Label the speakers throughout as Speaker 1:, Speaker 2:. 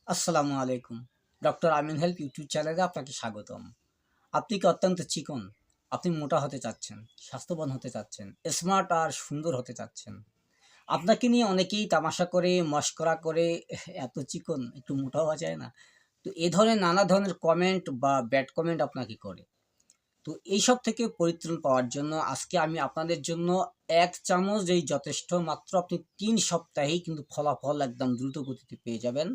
Speaker 1: আসসালামু আলাইকুম। ডক্টর আমিন health YouTube চ্যানেলে আপনাকে স্বাগতম। আপনি কি অত্যন্ত চিকন? আপনি মোটা হতে চাচ্ছেন, স্বাস্থ্যবান হতে চাচ্ছেন, স্মার্ট আর সুন্দর হতে চাচ্ছেন। আপনাকে নিয়ে অনেকেই তামাশা করে, মশকরা করে, এত চিকন একটু মোটা হওয়া যায় না? তো এ ধরনের নানা ধরনের কমেন্ট বা ব্যাড কমেন্ট আপনাকে করে। তো এইসব থেকে পরিত্রাণ পাওয়ার জন্য আজকে আমি আপনাদের জন্য ১ চামচই যথেষ্ট। মাত্র আপনি ৩ সপ্তাহেই কিন্তু ফলাফল একদম দ্রুত গতিতে পেয়ে যাবেন।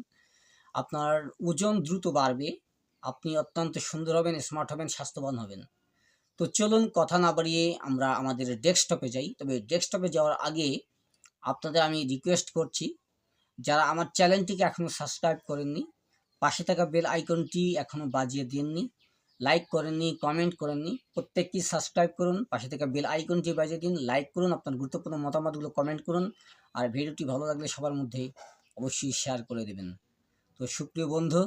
Speaker 1: আপনার ওজন দ্রুত বাড়বে। আপনি অত্যন্ত সুন্দর হবেন, স্মার্ট হবেন, স্বাস্থ্যবান হবেন। তো চলুন কথা না বাড়িয়ে আমরা আমাদের ডেস্কটপে যাই। তবে ডেস্কটপে যাওয়ার আগে আপনাদের আমি রিকোয়েস্ট করছি, যারা আমার চ্যানেলটিকে এখনও সাবস্ক্রাইব করেননি, পাশে থাকা বেল আইকনটি এখনও বাজিয়ে দেননি, লাইক করেননি, কমেন্ট করেননি, প্রত্যেককেই সাবস্ক্রাইব করুন, পাশে থাকা বেল আইকনটি বাজিয়ে দিন, লাইক করুন, আপনার গুরুত্বপূর্ণ মতামতগুলো কমেন্ট করুন। আর ভিডিওটি ভালো লাগলে সবার মধ্যে অবশ্যই শেয়ার করে দেবেন। তো সুপ্রিয় বন্ধু,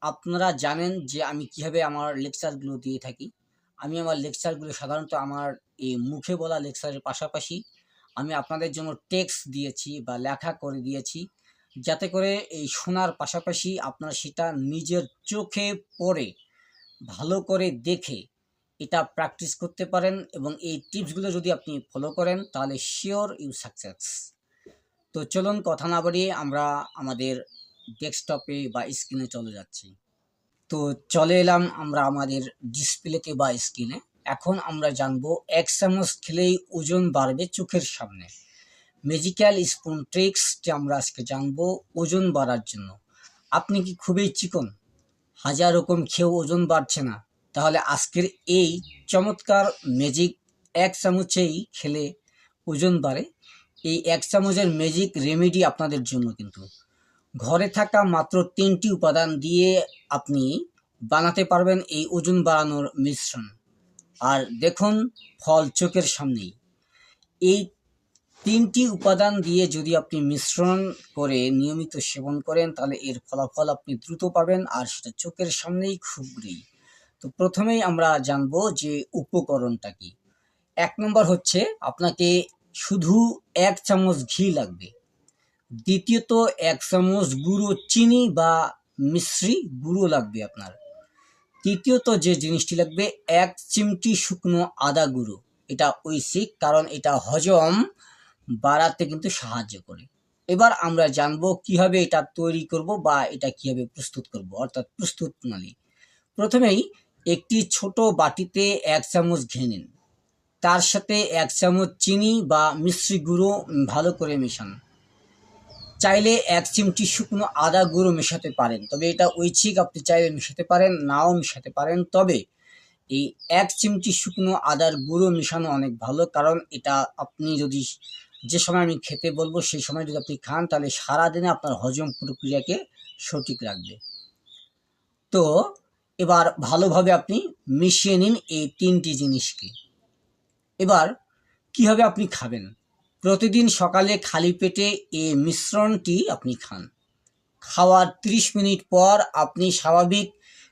Speaker 1: আপনারা জানেন যে আমি কিভাবে আমার লেকচারগুলো দিয়ে থাকি। আমি আমার লেকচারগুলো সাধারণত আমার এই মুখে বলা লেকচারের পাশাপাশি আমি আপনাদের জন্য টেক্সট দিয়েছি বা লেখা করে দিয়েছি, যাতে করে এই শোনার পাশাপাশি আপনারা সেটা নিজের চোখে পড়ে ভালো করে দেখে এটা প্র্যাকটিস করতে পারেন, এবং এই টিপসগুলো যদি আপনি ফলো করেন তাহলে শিওর ইউ সাকসেস। তো চলুন কথা না বাড়িয়ে আমরা আমাদের ডেস্কটপে বা স্ক্রিনে চলে যাচ্ছি। তো চলে এলাম আমরা আমাদের ডিসপ্লেতে বা স্ক্রিনে। এখন আমরা জানবো ১ চামচ খেলেই ওজন বাড়বে চোখের সামনে। ম্যাজিক্যাল স্পুন ট্রিক্সটি আমরা আজকে জানবো ওজন বাড়ার জন্য। আপনি কি খুবই চিকন, হাজার রকম খেয়েও ওজন বাড়ছে না? তাহলে আজকের এই চমৎকার ম্যাজিক ১ চামচেই খেলে ওজন বাড়ে, এই ১ চামচের ম্যাজিক রেমেডি আপনাদের জন্য কিন্তু ঘরে থাকা মাত্র ৩টি উপাদান দিয়ে আপনি বানাতে পারবেন এই ওজন বাড়ানোর মিশ্রণ। আর দেখুন, ফল চোখের সামনেই। এই ৩টি উপাদান দিয়ে যদি আপনি মিশ্রণ করে নিয়মিত সেবন করেন তাহলে এর ফলাফল আপনি দ্রুত পাবেন, আর সেটা চোখের সামনেই খুবই। তো প্রথমেই আমরা জানবো যে উপকরণটা কি। ১ নম্বর হচ্ছে আপনাকে শুধু ১ চামচ ঘি লাগবে। দ্বিতীয়ত ১ চামচ গুঁড়ো চিনি বা মিশ্রি গুঁড়ো লাগবে আপনার। তৃতীয়ত যে জিনিসটি লাগবে ১ চিমটি শুকনো আদা গুঁড়ো। এটা ঐচ্ছিক, কারণ এটা হজম বাড়াতে কিন্তু সাহায্য করে। এবার আমরা জানবো কিভাবে এটা তৈরি করব বা এটা কিভাবে প্রস্তুত করব, অর্থাৎ প্রস্তুত প্রণালী। প্রথমেই একটি ছোট বাটিতে ১ চামচ ঘি নিন, তার সাথে ১ চামচ চিনি বা মিশ্রি গুঁড়ো ভালো করে মেশান। চাইলে ১ চিমটি শুকনো আদা গুঁড়ো মেশাতে পারেন, তবে এটা ঐচ্ছিক, আপনি চাইলে মেশাতে পারেন, নাও মেশাতে পারেন। তবে এই ১ চিমটি শুকনো আদার গুঁড়ো মেশানো অনেক ভালো, কারণ এটা আপনি যদি যে সময় আমি খেতে বলবো সেই সময় যদি আপনি খান তাহলে সারাদিনে আপনার হজম প্রক্রিয়াকে সঠিক রাখবে। তো এবার ভালোভাবে আপনি মিশিয়ে নিন এই ৩টি জিনিসকে। এবার কিভাবে আপনি খাবেন? প্রতিদিন সকালে খালি পেটে এই মিশ্রণটি আপনি খান। খাওয়ার ৩০ মিনিট পর আপনি স্বাভাবিক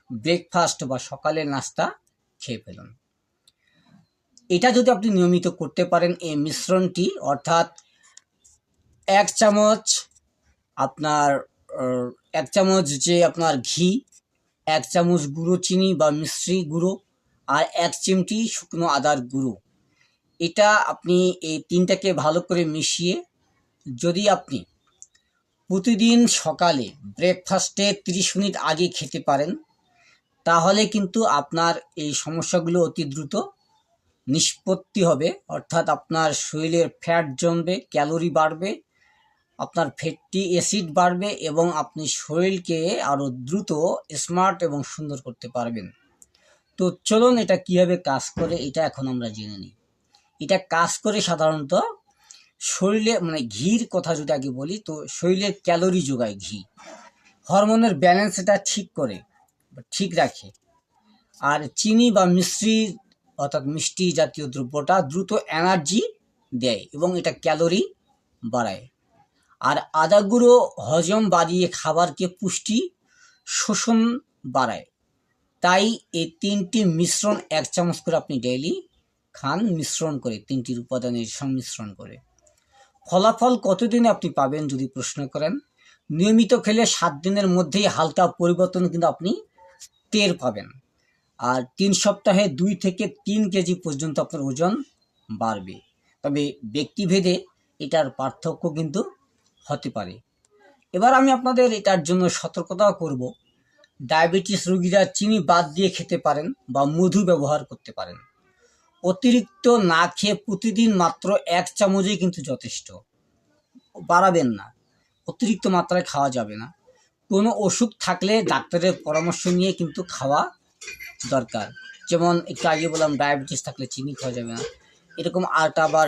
Speaker 1: ব্রেকফাস্ট বা সকালের নাস্তা খেয়ে ফেলুন। এটা যদি আপনি নিয়মিত করতে পারেন এই মিশ্রণটি, অর্থাৎ ১ চামচ আপনার ১ চামচ যে আপনার ঘি, ১ চামচ গুঁড়ো চিনি বা মিশ্রি গুঁড়ো, আর ১ চিমটি শুকনো আদার গুঁড়ো, এটা আপনি এই ৩টাকে ভালো করে মিশিয়ে যদি আপনি প্রতিদিন সকালে ব্রেকফাস্টে ৩০ মিনিট আগে খেতে পারেন, তাহলে কিন্তু আপনার এই সমস্যাগুলো অতি দ্রুত নিষ্পত্তি হবে। অর্থাৎ আপনার শরীরের ফ্যাট জমবে, ক্যালোরি বাড়বে, আপনার ফ্যাটি অ্যাসিড বাড়বে, এবং আপনি শরীরকে আরও দ্রুত স্মার্ট এবং সুন্দর করতে পারবেন। তো চলুন এটা কীভাবে কাজ করে এটা এখন আমরা জেনে নিই। এটা কাজ করে সাধারণত শরীরে, মানে ঘির কথা যদি আগে বলি, তো শরীরের ক্যালোরি যোগায় ঘি, হরমোনের ব্যালেন্স এটা ঠিক করে, ঠিক রাখে। আর চিনি বা মিশ্রি অর্থাৎ মিষ্টি জাতীয় দ্রব্যটা দ্রুত এনার্জি দেয় এবং এটা ক্যালোরি বাড়ায়। আর আদা গুঁড়ো হজম বাড়িয়ে খাবারকে পুষ্টি শোষণ বাড়ায়। তাই এই ৩টি মিশ্রণ ১ চামচ করে আপনি ডেইলি খান, মিশ্রণ করে, ৩টির উপাদানের সংমিশ্রণ করে। ফলাফল কতদিনে আপনি পাবেন যদি প্রশ্ন করেন, নিয়মিত খেলে 7 দিনের মধ্যেই হালকা পরিবর্তন কিন্তু আপনি টের পাবেন। আর 3 সপ্তাহে 2 থেকে 3 কেজি পর্যন্ত আপনার ওজন বাড়বে। তবে ব্যক্তিভেদে এটার পার্থক্য কিন্তু হতে পারে। এবার আমি আপনাদের এটার জন্য সতর্কতাও করব। ডায়াবেটিস রোগীরা চিনি বাদ দিয়ে খেতে পারেন বা মধু ব্যবহার করতে পারেন। অতিরিক্ত না খেয়ে প্রতিদিন মাত্র 1 চামচই কিন্তু যথেষ্ট, বাড়াবেন না। অতিরিক্ত মাত্রায় খাওয়া যাবে না। কোনো অসুখ থাকলে ডাক্তারের পরামর্শ নিয়ে কিন্তু খাওয়া দরকার। যেমন একটু আগে বললাম ডায়াবেটিস থাকলে চিনি খাওয়া যাবে না, এরকম। আর আবার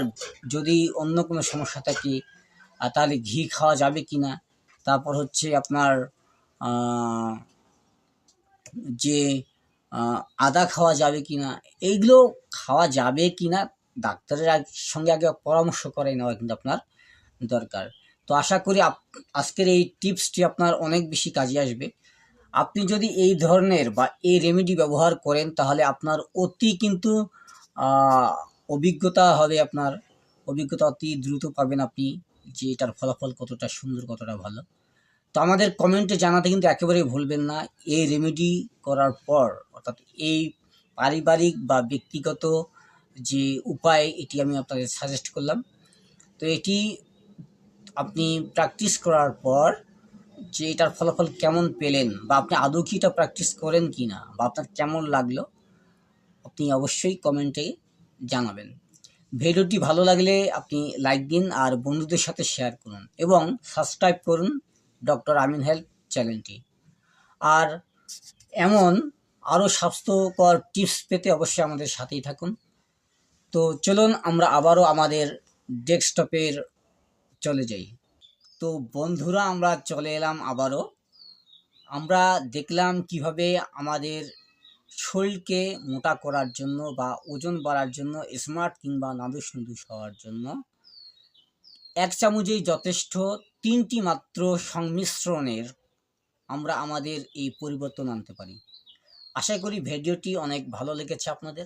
Speaker 1: যদি অন্য কোনো সমস্যা থাকে তাহলে ঘি খাওয়া যাবে কি না, তারপর হচ্ছে আপনার যে আদা খাওয়া যাবে কি না, এইগুলো খাওয়া যাবে কি না ডাক্তারের সঙ্গে আগে পরামর্শ করে নেওয়া কিন্তু আপনার দরকার। তো আশা করি আজকের এই টিপসটি আপনার অনেক বেশি কাজে আসবে। আপনি যদি এই ধরনের বা এই রেমেডি ব্যবহার করেন তাহলে আপনার অতি কিন্তু অভিজ্ঞতা হবে, আপনার অভিজ্ঞতা অতি দ্রুত পাবেন আপনি, যে এটার ফলাফল কতটা সুন্দর, কতটা ভালো। তো আমাদের কমেন্টে জানাতে কিন্তু একেবারেই ভুলবেন না। এই রেমেডি করার পর, অর্থাৎ এই পারিবারিক বা ব্যক্তিগত যে উপায়, এটি আমি আপনাদের সাজেস্ট করলাম। তো এটি আপনি প্র্যাকটিস করার পর যে এটার ফলাফল কেমন পেলেন, বা আপনি আদৌ কি এটা প্র্যাকটিস করেন কি না, বা আপনার কেমন লাগলো, আপনি অবশ্যই কমেন্টে জানাবেন। ভিডিওটি ভালো লাগলে আপনি লাইক দিন আর বন্ধুদের সাথে শেয়ার করুন এবং সাবস্ক্রাইব করুন ডক্টর আমিন হেলথ চ্যানেলটি। আর এমন আরও স্বাস্থ্যকর টিপস পেতে অবশ্যই আমাদের সাথেই থাকুন। তো চলুন আমরা আবারও আমাদের ডেস্কটপের চলে যাই। তো বন্ধুরা, আমরা চলে এলাম আবারও। আমরা দেখলাম কিভাবে আমাদের শরীরকে মোটা করার জন্য বা ওজন বাড়ার জন্য, স্মার্ট কিংবা নাদুস নুদুস হওয়ার জন্য 1 চামচেই যথেষ্ট 3টি মাত্র সংমিশ্রণের আমরা আমাদের এই পরিবর্তন আনতে পারি। আশা করি ভিডিওটি অনেক ভালো লেগেছে আপনাদের।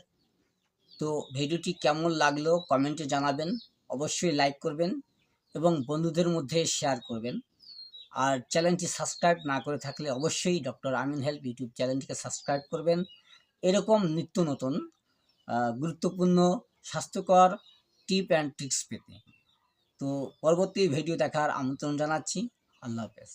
Speaker 1: তো ভিডিওটি কেমন লাগলো কমেন্টে জানাবেন, অবশ্যই লাইক করবেন এবং বন্ধুদের মধ্যে শেয়ার করবেন। আর চ্যানেলটি সাবস্ক্রাইব না করে থাকলে অবশ্যই ডক্টর আমিন হেলথ ইউটিউব চ্যানেলটিকে সাবস্ক্রাইব করবেন এরকম নিত্য নতুন গুরুত্বপূর্ণ স্বাস্থ্যকর টিপ অ্যান্ড ট্রিক্স পেতে। তো পরবর্তী ভিডিও দেখার আমন্ত্রণ জানাচ্ছি। আল্লাহ হাফেজ।